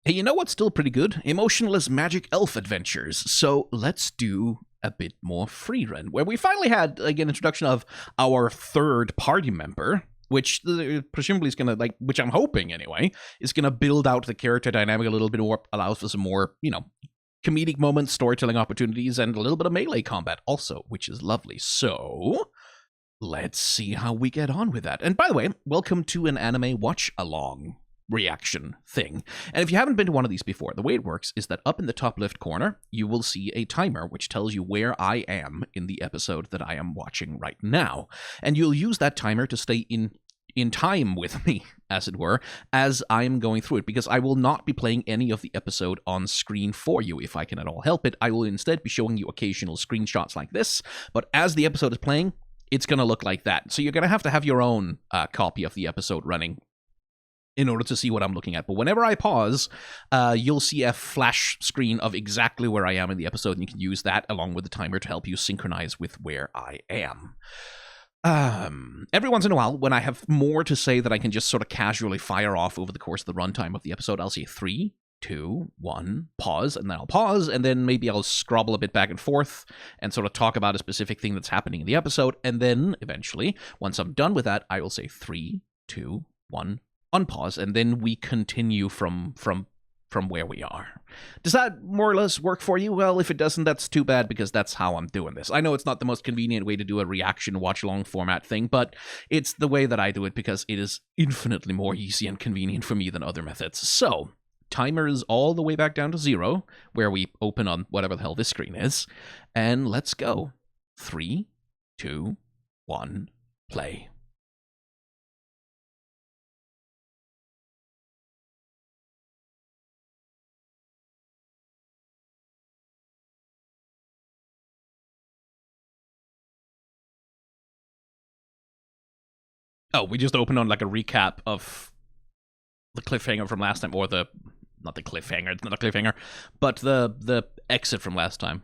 Hey, you know what's still pretty good? Emotionless magic elf adventures. So let's do a bit more Frieren, where we finally had like an introduction of our third party member, which presumably is gonna which I'm hoping anyway, is gonna build out the character dynamic a little bit more, allows for some more, comedic moments, storytelling opportunities, and a little bit of melee combat also, which is lovely. So let's see how we get on with that. And by the way, welcome to an anime watch along reaction thing. And if you haven't been to one of these before, the way it works is that up in the top left corner, you will see a timer which tells you where I am in the episode that I am watching right now. And you'll use that timer to stay in time with me, as it were, as I'm going through it, because I will not be playing any of the episode on screen for you if I can at all help it. I will instead be showing you occasional screenshots like this, but as the episode is playing, it's going to look like that. So you're going to have your own copy of the episode running in order to see what I'm looking at. But whenever I pause, you'll see a flash screen of exactly where I am in the episode, and you can use that along with the timer to help you synchronize with where I am. Every once in a while, when I have more to say that I can just sort of casually fire off over the course of the runtime of the episode, I'll say 3, 2, 1, pause, and then I'll pause, and then maybe I'll scrabble a bit back and forth and sort of talk about a specific thing that's happening in the episode, and then eventually, once I'm done with that, I will say 3, 2, 1, unpause, and then we continue from where we are. Does that more or less work for you? Well, if it doesn't, that's too bad, because that's how I'm doing this. I know it's not the most convenient way to do a reaction watch-along format thing, but it's the way that I do it because it is infinitely more easy and convenient for me than other methods. So, timers all the way back down to 0, where we open on whatever the hell this screen is, and let's go. 3, 2, 1, play. Oh, we just opened on like a recap of the cliffhanger from last time, or not the cliffhanger, it's not a cliffhanger, but the exit from last time.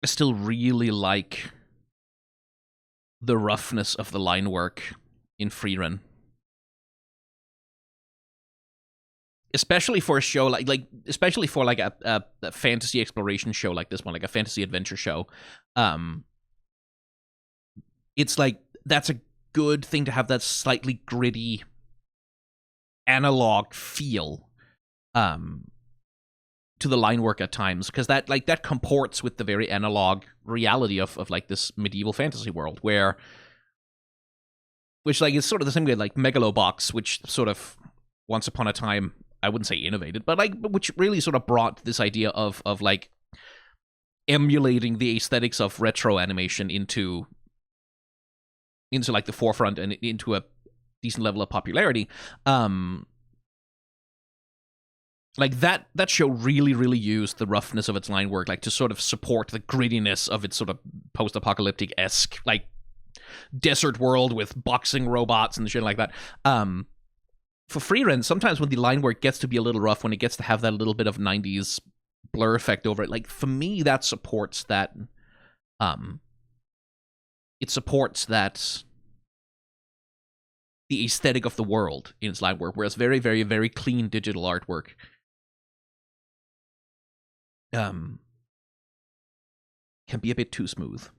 I still really like the roughness of the line work in Frieren. Especially for a show especially for like a fantasy exploration show like this one, like a fantasy adventure show. It's like, that's a good thing to have that slightly gritty analog feel to the line work at times, because that comports with the very analog reality of like this medieval fantasy world, which like is sort of the same way like Megalobox, which sort of once upon a time, I wouldn't say innovated, but which really sort of brought this idea of like emulating the aesthetics of retro animation into like the forefront and into a decent level of popularity. Like that show really used the roughness of its line work, like to sort of support the grittiness of its sort of post-apocalyptic-esque, like desert world with boxing robots and shit like that. For Frieren, sometimes when the line work gets to be a little rough, when it gets to have that little bit of 90s blur effect over it, like for me, that supports that. It supports that the aesthetic of the world in its line work, whereas very clean digital artwork can be a bit too smooth.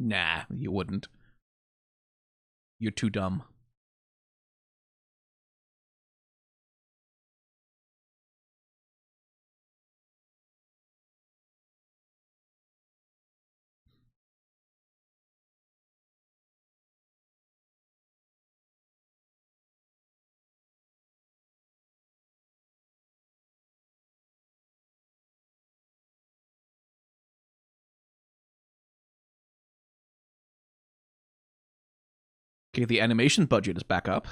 Nah, you wouldn't. You're too dumb. Okay, the animation budget is back up.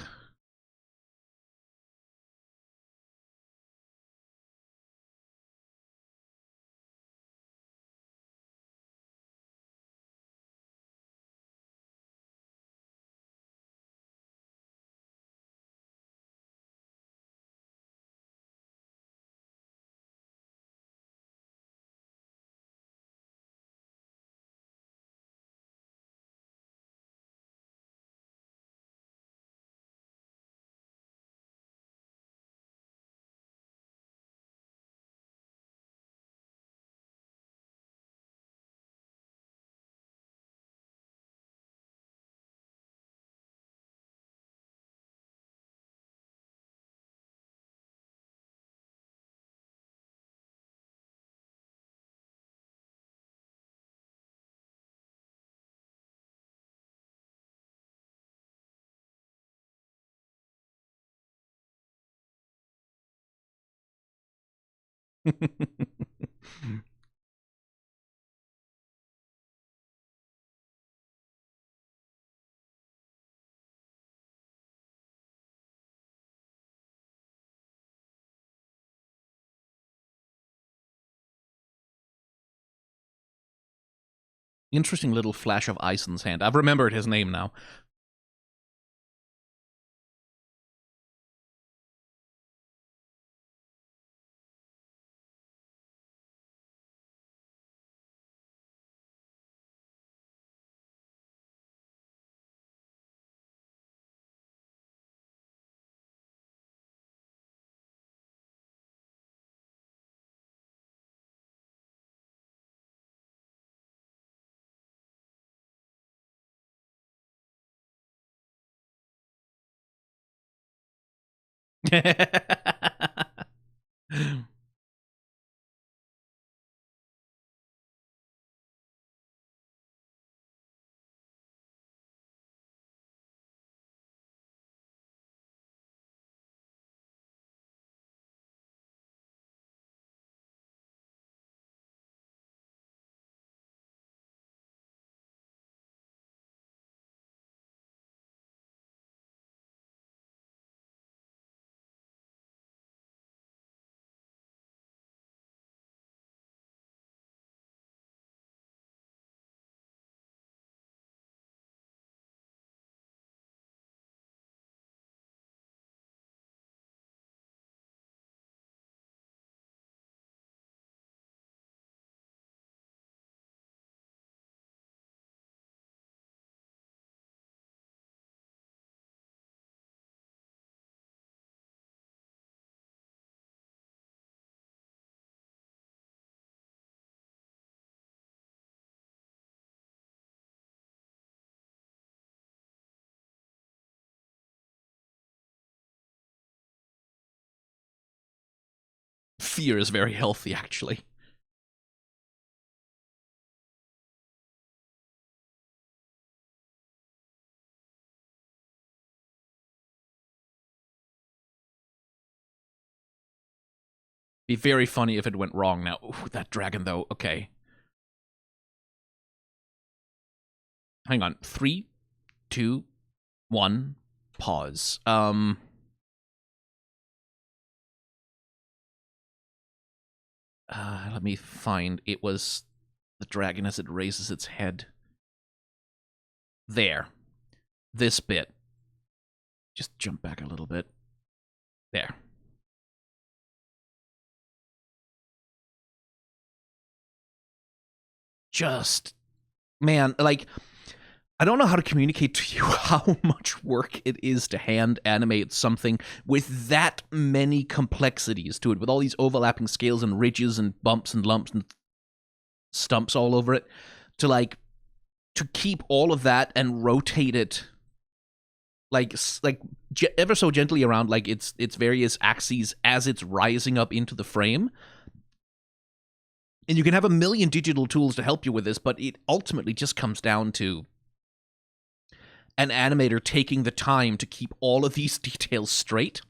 Interesting little flash of Ison's hand. I've remembered his name now. Fear is very healthy, actually. Be very funny if it went wrong now. Ooh, that dragon, though. Okay. Hang on. 3, 2, 1, pause. Let me find. It was the dragon as it raises its head. There. This bit. Just jump back a little bit. There. Just, man, like, I don't know how to communicate to you how much work it is to hand animate something with that many complexities to it, with all these overlapping scales and ridges and bumps and lumps and stumps all over it, to keep all of that and rotate it like ever so gently around like its various axes as it's rising up into the frame. And you can have a million digital tools to help you with this, but it ultimately just comes down to an animator taking the time to keep all of these details straight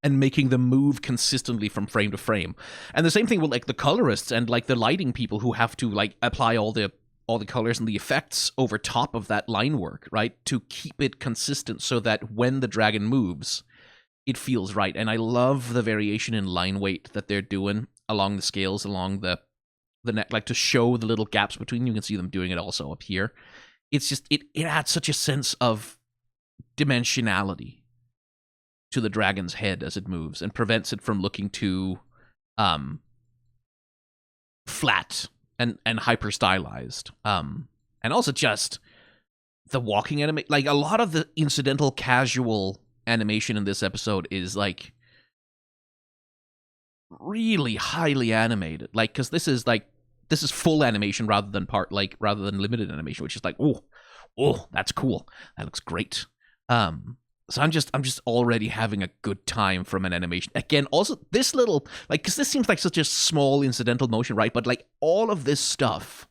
and making them move consistently from frame to frame. And the same thing with like the colorists and like the lighting people who have to like apply all the all the colors and the effects over top of that line work, right? To keep it consistent so that when the dragon moves, it feels right. And I love the variation in line weight that they're doing along the scales, along the neck, like to show the little gaps between. You can see them doing it also up here. It's just, it adds such a sense of dimensionality to the dragon's head as it moves and prevents it from looking too flat and hyper stylized. And also just the walking animation, like a lot of the incidental casual animation in this episode is like really highly animated, like, because this is full animation rather than limited animation, which is like, oh, that's cool, that looks great. So I'm just already having a good time from an animation. Again, also this little, like, because this seems like such a small incidental motion, right? But like all of this stuff,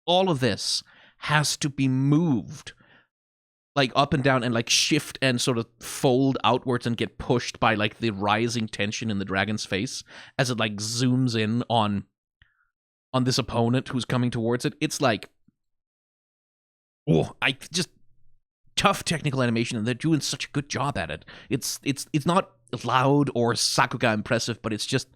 all of this has to be moved like up and down and like shift and sort of fold outwards and get pushed by like the rising tension in the dragon's face as it like zooms in on this opponent who's coming towards it. It's like, tough technical animation, and they're doing such a good job at it. It's not loud or Sakuga impressive, but it's just,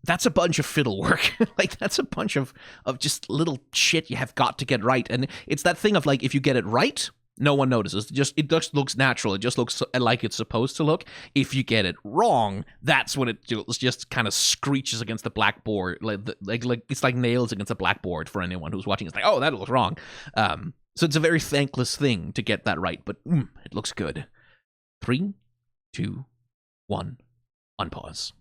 that's a bunch of fiddle work. Like, that's a bunch of just little shit you have got to get right. And it's that thing of like, if you get it right, no one notices. It just looks natural. It just looks like it's supposed to look. If you get it wrong, that's when it just kind of screeches against the blackboard. Like it's like nails against a blackboard for anyone who's watching. It's like, oh, that looks wrong. So it's a very thankless thing to get that right, but it looks good. 3, 2, 1, unpause.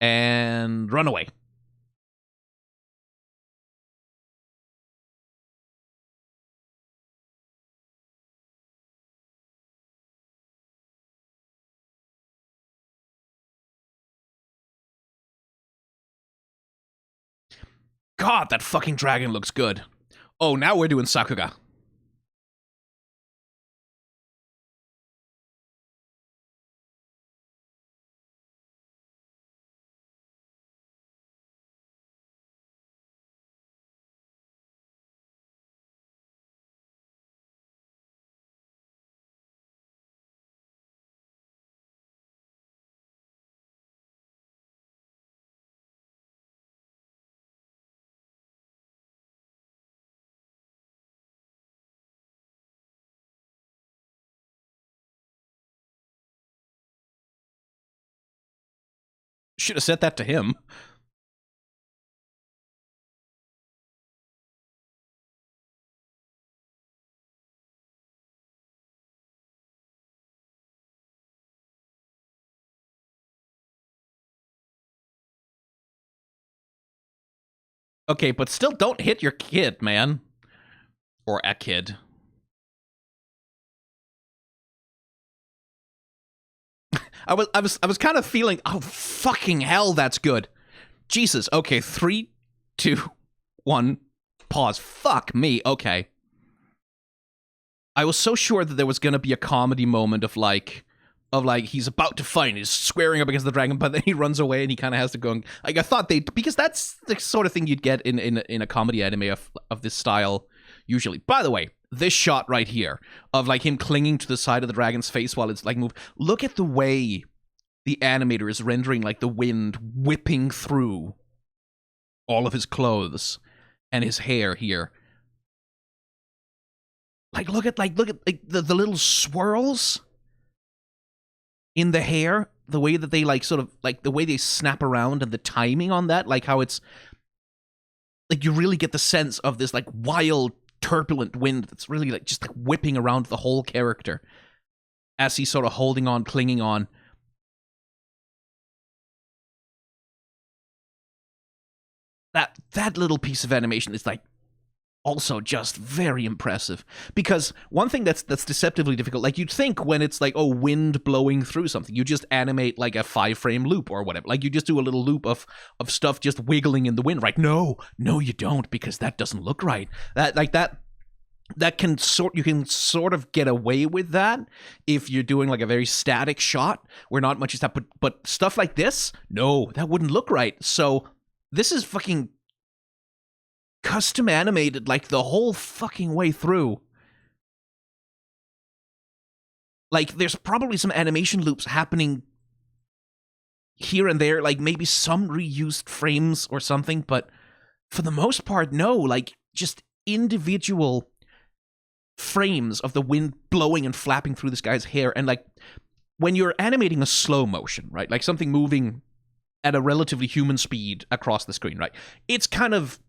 And run away. God, that fucking dragon looks good. Oh, now we're doing Sakuga. Should have said that to him. Okay, but still don't hit your kid, man. Or a kid. I was kind of feeling, oh, fucking hell, that's good. Jesus, okay, 3, 2, 1, pause. Fuck me, okay. I was so sure that there was gonna be a comedy moment of like he's about to fight, he's squaring up against the dragon, but then he runs away and he kind of has to go. Like, I thought because that's the sort of thing you'd get in a comedy anime of this style usually. By the way, this shot right here of like him clinging to the side of the dragon's face while it's like move. Look at the way the animator is rendering like the wind whipping through all of his clothes and his hair here. Like, look at like the little swirls in the hair, the way that they like sort of like the way they snap around and the timing on that, like how it's like you really get the sense of this like wild turbulent wind that's really like just like whipping around the whole character as he's sort of holding on, clinging on. That little piece of animation is like also just very impressive, because one thing that's deceptively difficult, like you'd think when it's like, oh, wind blowing through something, you just animate like a 5-frame loop or whatever, like you just do a little loop of stuff just wiggling in the wind, right? No, you don't, because that doesn't look right. That that can you can sort of get away with that if you're doing like a very static shot where not much is happening. But stuff like this, no, that wouldn't look right. So this is fucking custom animated like the whole fucking way through. Like there's probably some animation loops happening here and there, like maybe some reused frames or something, but for the most part, no, like just individual frames of the wind blowing and flapping through this guy's hair. And like when you're animating a slow motion, right, like something moving at a relatively human speed across the screen, right, it's kind of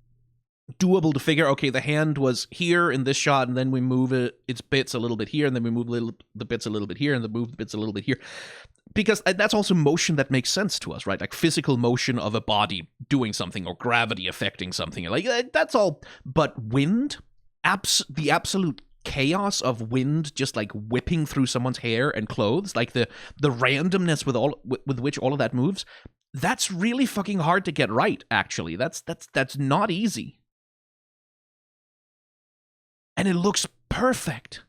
doable to figure, okay, the hand was here in this shot, and then we move its bits a little bit here, and then we move the bits a little bit here, and then move the bits a little bit here. Because that's also motion that makes sense to us, right? Like physical motion of a body doing something or gravity affecting something. Like that's all. But wind, the absolute chaos of wind just like whipping through someone's hair and clothes, like the randomness with which all of that moves, that's really fucking hard to get right, actually. That's not easy. And it looks perfect.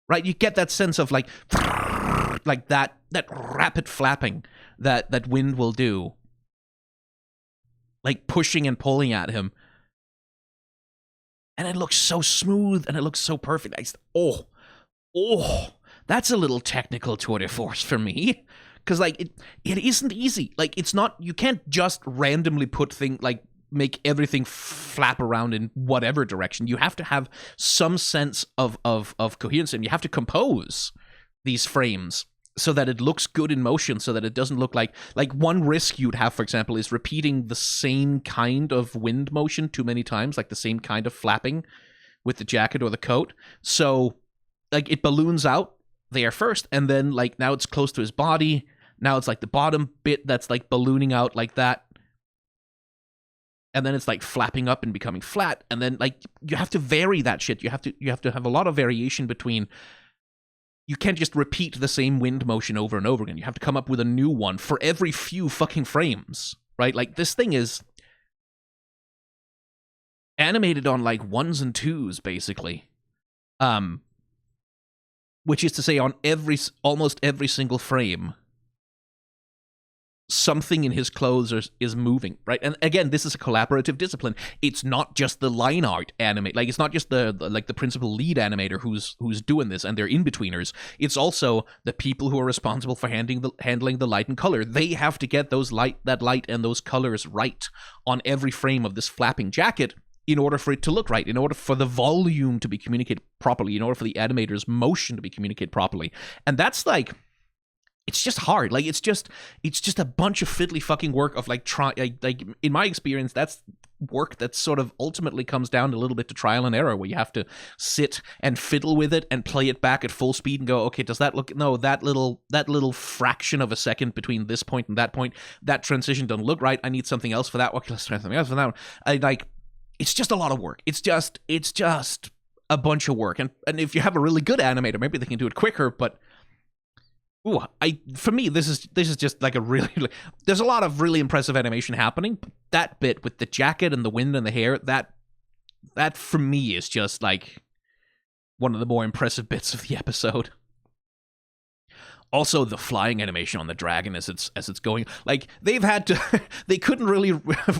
Right? You get that sense of like that rapid flapping that wind will do. Like pushing and pulling at him. And it looks so smooth and it looks so perfect. Oh, that's a little technical tour de force for me. Because like it isn't easy. Like it's not, you can't just randomly put things like make everything flap around in whatever direction. You have to have some sense of coherence, and you have to compose these frames so that it looks good in motion, so that it doesn't look like one risk you'd have, for example, is repeating the same kind of wind motion too many times, like the same kind of flapping with the jacket or the coat. So like it balloons out there first, and then like now it's close to his body. Now it's like the bottom bit that's like ballooning out like that. And then it's like flapping up and becoming flat, and then like you have to vary that shit. You have to have a lot of variation between. You can't just repeat the same wind motion over and over again. You have to come up with a new one for every few fucking frames, right? Like this thing is animated on like ones and twos, basically. Which is to say, on almost every single frame, something in his clothes is moving, right? And again, this is a collaborative discipline. It's not just the line art animate, like it's not just the principal lead animator who's doing this and they're in-betweeners. It's also the people who are responsible for handling the light and color. They have to get that light and those colors right on every frame of this flapping jacket in order for it to look right, in order for the volume to be communicated properly, in order for the animator's motion to be communicated properly. And that's like, it's just hard. Like it's just a bunch of fiddly fucking work of like in my experience, that's work that sort of ultimately comes down a little bit to trial and error, where you have to sit and fiddle with it and play it back at full speed and go, okay, does that look, no, that little fraction of a second between this point and that transition doesn't look right. I need something else for that. Okay, let's try something else for that one. It's just a lot of work. It's just a bunch of work. And if you have a really good animator, maybe they can do it quicker, but ooh, for me, this is just like a really, there's a lot of really impressive animation happening. But that bit with the jacket and the wind and the hair, that for me is just like one of the more impressive bits of the episode. Also, the flying animation on the dragon as it's going, like they've had to, they couldn't really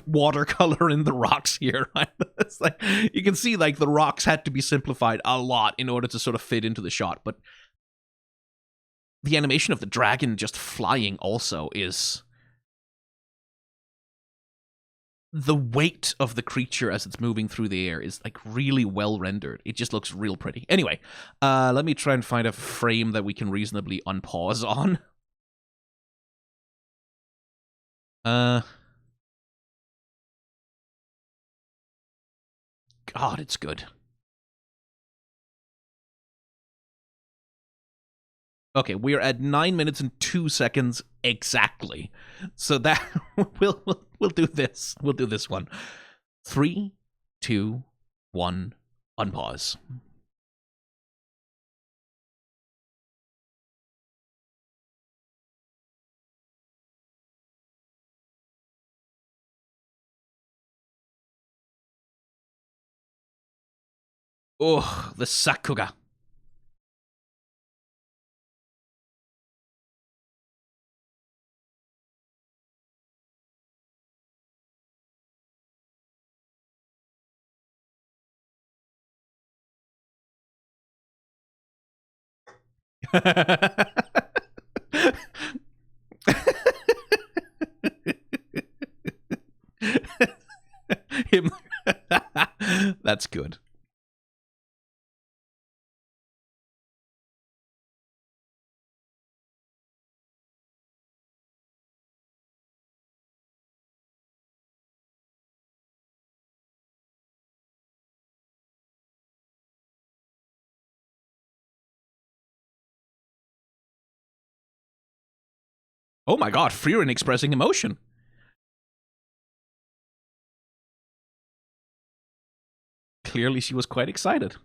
watercolor in the rocks here. Right? It's like you can see like the rocks had to be simplified a lot in order to sort of fit into the shot, but the animation of the dragon just flying also is, the weight of the creature as it's moving through the air is like really well rendered. It just looks real pretty. Anyway, let me try and find a frame that we can reasonably unpause on. God, it's good. Okay, we're at 9 minutes and 2 seconds exactly. So that we'll do this. We'll do this one. 3, 2, 1, unpause. Oh, the Sakuga. Him. That's good. Oh my god, Frieren expressing emotion. Clearly she was quite excited.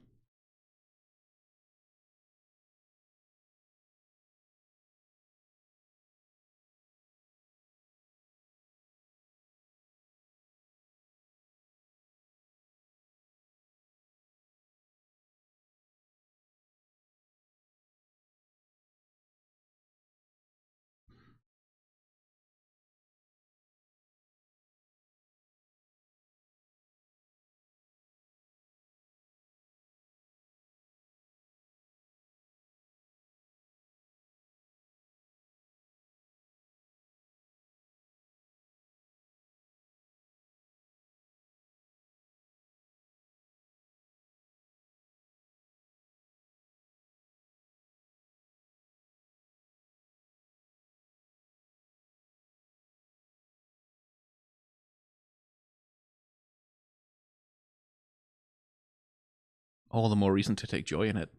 All the more reason to take joy in it.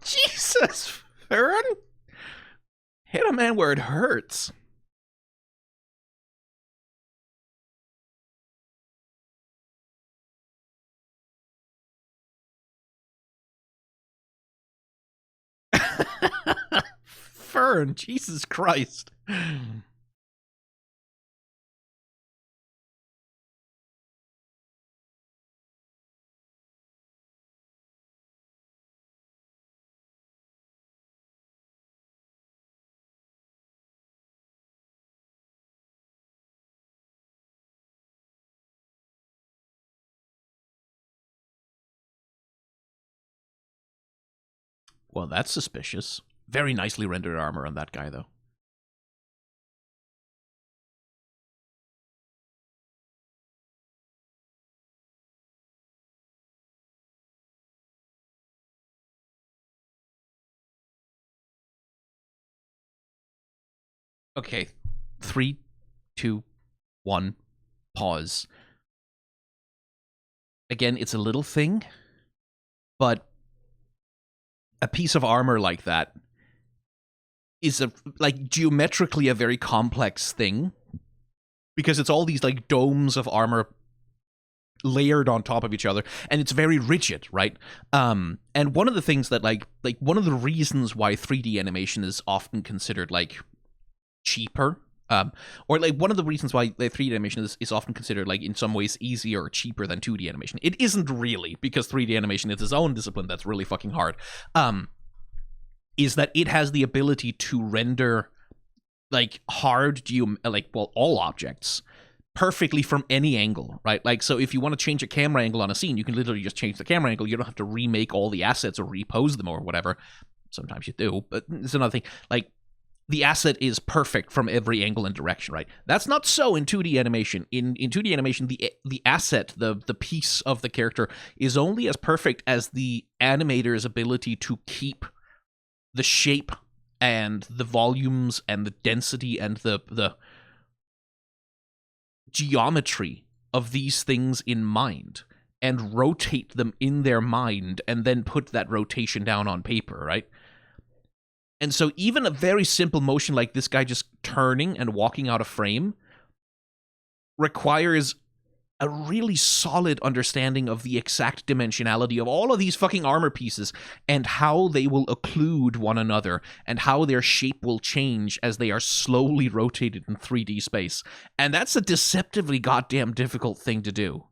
Jesus, Frieren. Hit a man where it hurts. Fern, Jesus Christ. Well, that's suspicious. Very nicely rendered armor on that guy, though. Okay, 3, 2, 1, pause. Again, it's a little thing, but a piece of armor like that is geometrically a very complex thing, because it's all these like domes of armor layered on top of each other, and it's very rigid, right? And one of the things that like one of the reasons why 3D animation is often considered like cheaper, or like one of the reasons why the 3D animation is often considered like in some ways easier or cheaper than 2D animation. It isn't really, because 3D animation is its own discipline that's really fucking hard. Is that it has the ability to render like all objects perfectly from any angle, right? Like, so if you want to change a camera angle on a scene, you can literally just change the camera angle. You don't have to remake all the assets or repose them or whatever. Sometimes you do, but it's another thing. Like, the asset is perfect from every angle and direction, right? That's not so in 2D animation. In 2D animation, the asset, the piece of the character is only as perfect as the animator's ability to keep the shape and the volumes and the density and the geometry of these things in mind and rotate them in their mind and then put that rotation down on paper, right? And so even a very simple motion like this guy just turning and walking out of frame requires a really solid understanding of the exact dimensionality of all of these fucking armor pieces and how they will occlude one another and how their shape will change as they are slowly rotated in 3D space. And that's a deceptively goddamn difficult thing to do.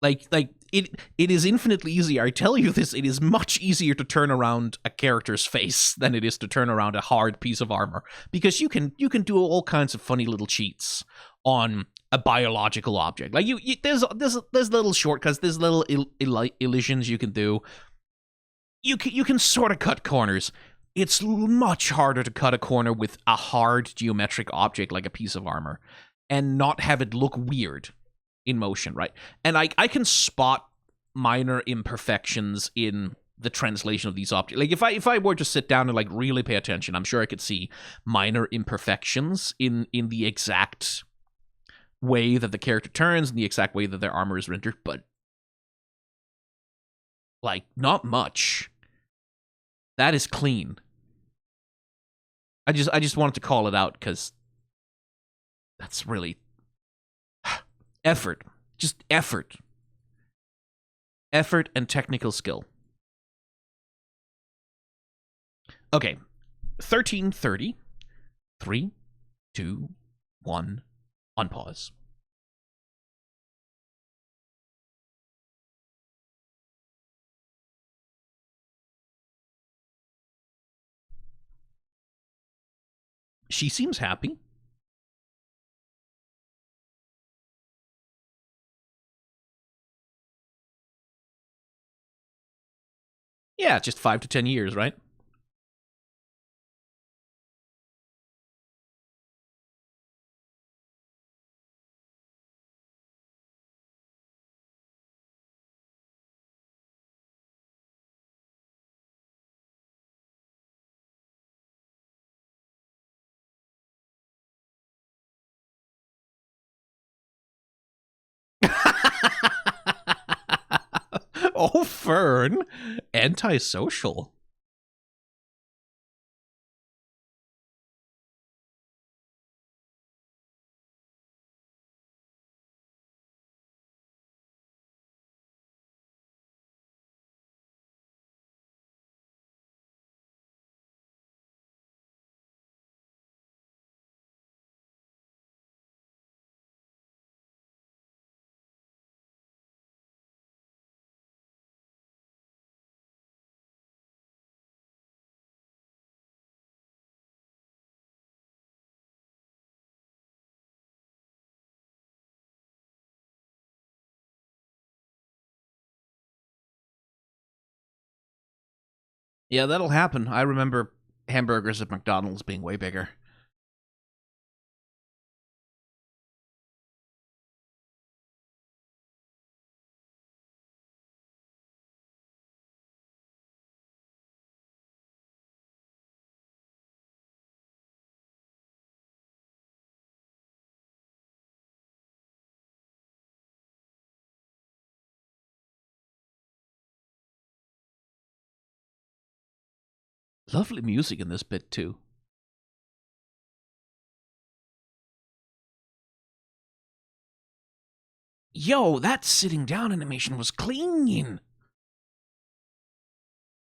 Like it is infinitely easier. I tell you this, it is much easier to turn around a character's face than it is to turn around a hard piece of armor, because you can do all kinds of funny little cheats on a biological object. Like there's little shortcuts, there's little illusions you can do. You can sort of cut corners. It's much harder to cut a corner with a hard geometric object like a piece of armor and not have it look weird in motion, right? And I can spot minor imperfections in the translation of these objects. Like if I were to sit down and like really pay attention, I'm sure I could see minor imperfections in the exact way that the character turns and the exact way that their armor is rendered, but like not much. That is clean. I just wanted to call it out because that's really effort. Just effort. Effort and technical skill. Okay. 1330. 3, 2, 1. Unpause. She seems happy. Yeah, just 5 to 10 years, right? Oh, Fern. Antisocial. Yeah, that'll happen. I remember hamburgers at McDonald's being way bigger. Lovely music in this bit, too. Yo, that sitting down animation was clean.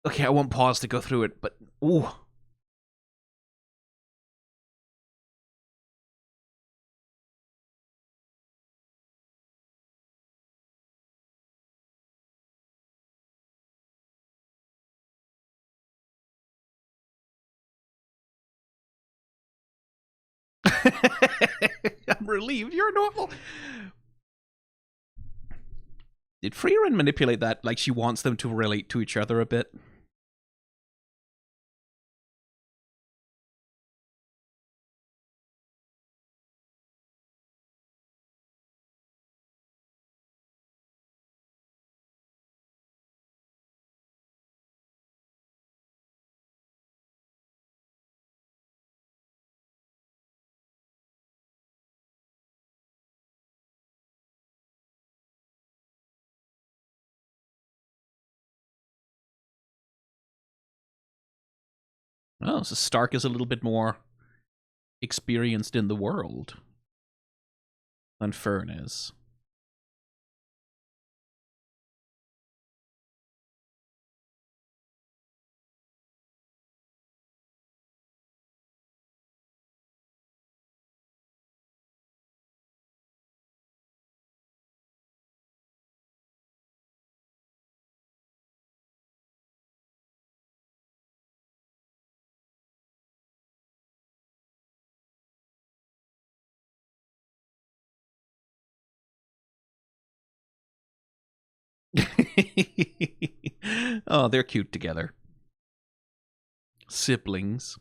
Okay, I won't pause to go through it, but ooh. relieved. You're normal. Did Frieren manipulate that? Like she wants them to relate to each other a bit? Oh, so Stark is a little bit more experienced in the world than Fern is. Oh, they're cute together. Siblings.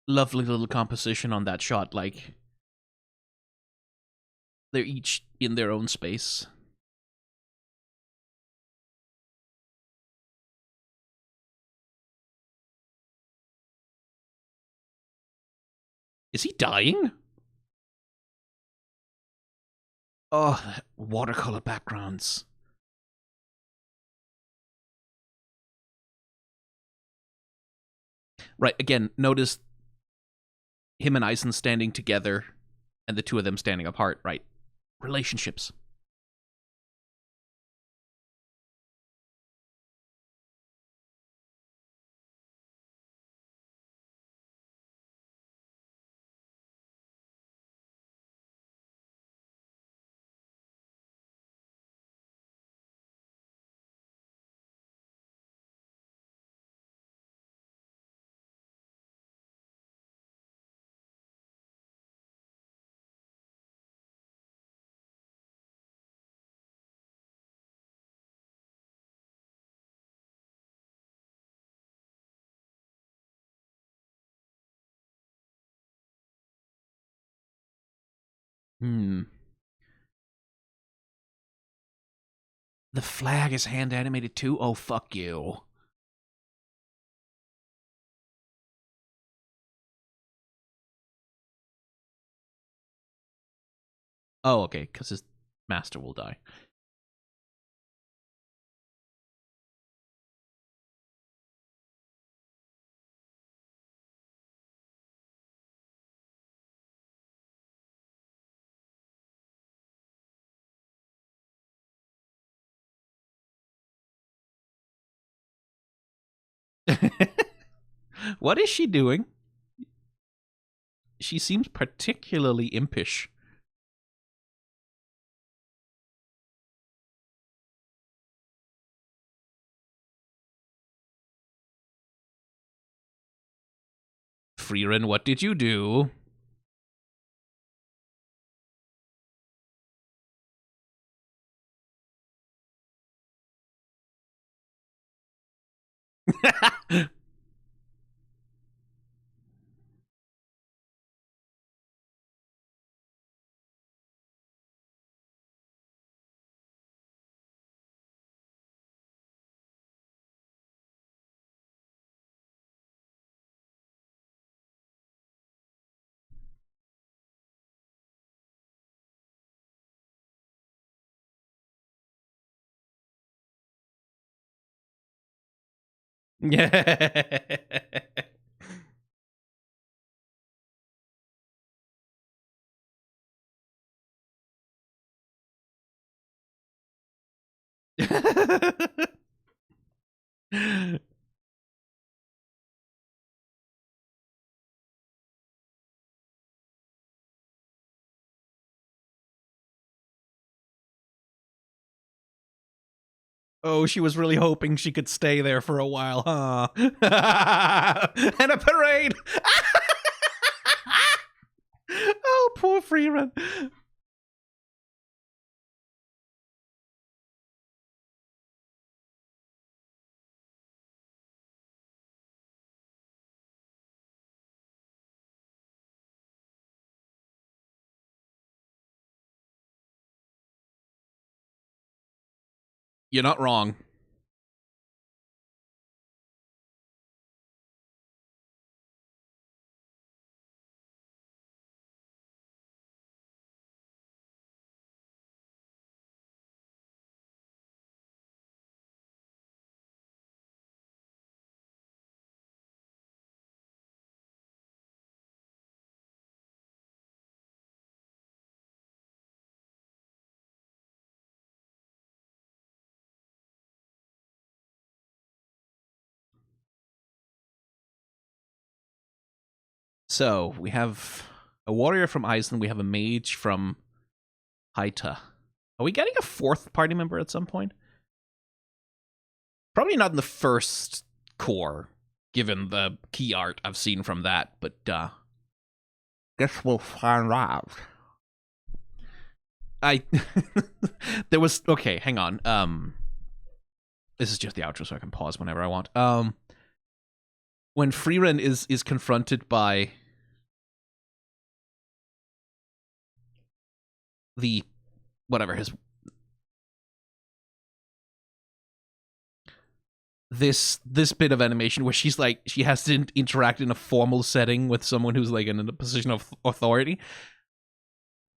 Lovely little composition on that shot. Like, they're each in their own space. Is he dying? Oh, watercolor backgrounds. Right, again, notice him and Eisen standing together and the two of them standing apart, right? Relationships. Hmm. The flag is hand animated too? Oh, fuck you. Oh, okay, because his master will die. What is she doing? She seems particularly impish. Frieren, what did you do? Yeah. Oh, she was really hoping she could stay there for a while, huh? And a parade! Oh, poor Frieren. You're not wrong. So, we have a warrior from Iceland, we have a mage from Haita. Are we getting a fourth party member at some point? Probably not in the first core, given the key art I've seen from that, but guess we'll find out. There was okay, hang on. This is just the outro, so I can pause whenever I want. When Frieren is confronted by the whatever his this bit of animation where she's like she has to interact in a formal setting with someone who's like in a position of authority,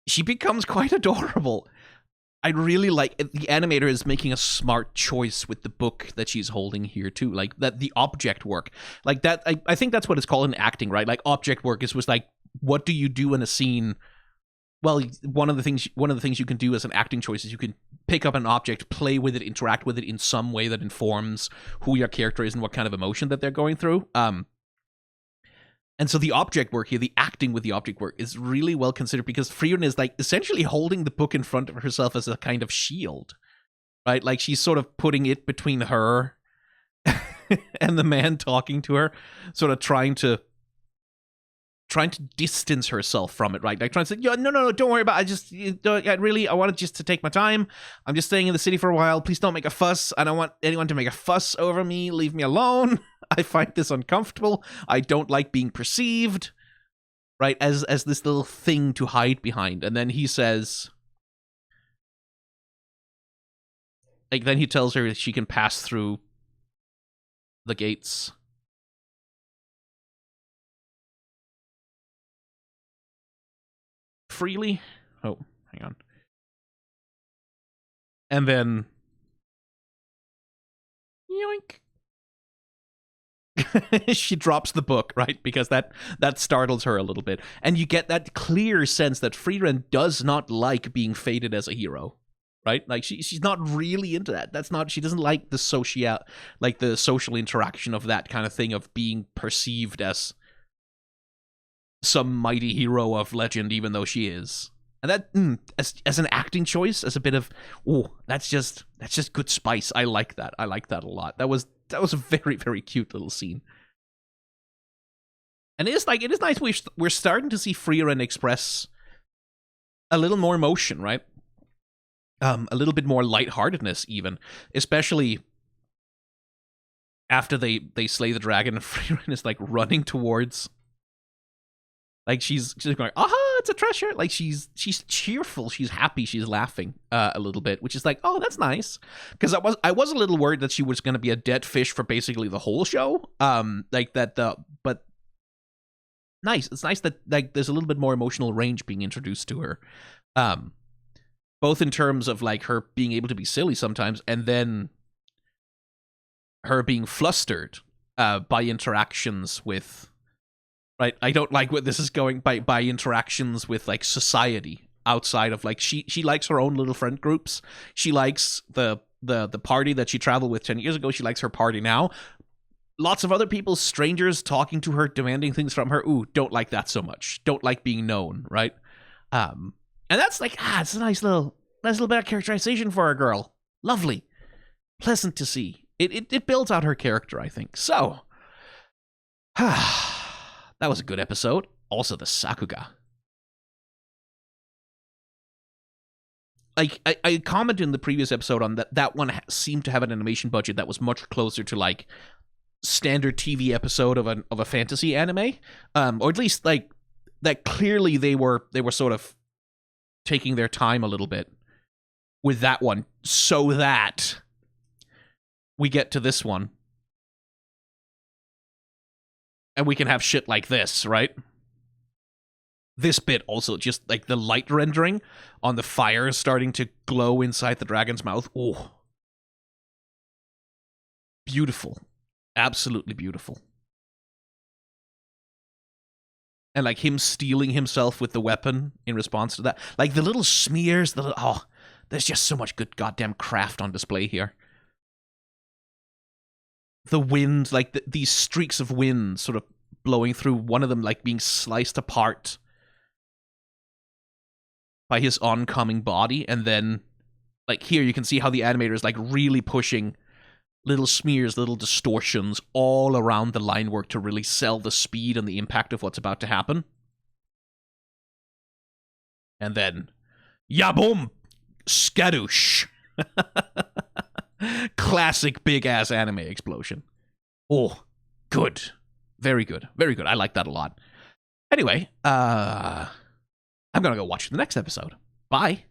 she becomes quite adorable. I really like it. The animator is making a smart choice with the book that she's holding here too, like that the object work like that. I think that's what it's called in acting, right? Like object work was like, what do you do in a scene? Well, one of the things you can do as an acting choice is you can pick up an object, play with it, interact with it in some way that informs who your character is and what kind of emotion that they're going through. And so the object work here, the acting with the object work, is really well considered because Frieren is like essentially holding the book in front of herself as a kind of shield, right? Like she's sort of putting it between her and the man talking to her, sort of trying to distance herself from it, right? Like trying to say, no, don't worry about it. I wanted just to take my time. I'm just staying in the city for a while. Please don't make a fuss. I don't want anyone to make a fuss over me. Leave me alone. I find this uncomfortable. I don't like being perceived, right? As this little thing to hide behind. And then he says, like, then he tells her that she can pass through the gates. Freely. Oh, hang on. And then yoink. She drops the book, right? Because that startles her a little bit. And you get that clear sense that Frieren does not like being fated as a hero. Right? Like she's not really into that. She doesn't like the social interaction of that kind of thing, of being perceived as some mighty hero of legend, even though she is. And that as an acting choice, as a bit of that's just good spice. I like that. I like that a lot. That was a very, very cute little scene. And it is nice. We're starting to see Frieren express a little more emotion, right? A little bit more lightheartedness, even, especially after they slay the dragon. And Frieren is like running towards. Like she's going, aha, it's a treasure. Like she's cheerful, she's happy, she's laughing a little bit, which is like, oh, that's nice. Because I was a little worried that she was going to be a dead fish for basically the whole show. Like that, but nice. It's nice that like there's a little bit more emotional range being introduced to her, both in terms of like her being able to be silly sometimes, and then her being flustered by interactions with. Right, I don't like where this is going by interactions with like society outside of like she likes her own little friend groups. She likes the the party that she traveled with 10 years ago. She likes her party now. Lots of other people, strangers talking to her, demanding things from her. Ooh, don't like that so much. Don't like being known, right? And that's like, it's a nice little bit of characterization for a girl. Lovely. Pleasant to see. It builds out her character, I think. So, that was a good episode. Also, the Sakuga. Like, I commented in the previous episode on that one seemed to have an animation budget that was much closer to, like, standard TV episode of a fantasy anime, or at least like that. Clearly, they were sort of taking their time a little bit with that one, so that we get to this one and we can have shit like this, right? This bit also, just like the light rendering on the fire starting to glow inside the dragon's mouth. Oh, beautiful. Absolutely beautiful. And like him stealing himself with the weapon in response to that. Like the little smears, there's just so much good goddamn craft on display here. The wind, like these streaks of wind sort of blowing through, one of them like being sliced apart by his oncoming body. And then like here you can see how the animator is like really pushing little smears, little distortions all around the line work to really sell the speed and the impact of what's about to happen. And then, yaboom! Skadoosh! Classic big-ass anime explosion. Oh, good. Very good. Very good. I like that a lot. Anyway, I'm gonna go watch the next episode. Bye!